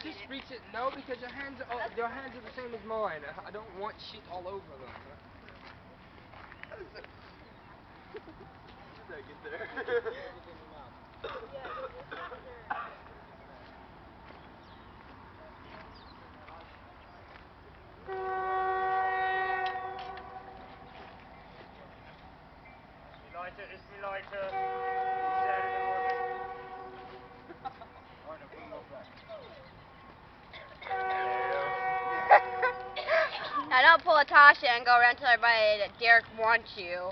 just reach it. No, because your hands are the same as mine. I don't want shit all over them. How did that get there? Lighter, it's me lighter. Now don't pull a Tasha and go around to everybody that Derek wants you.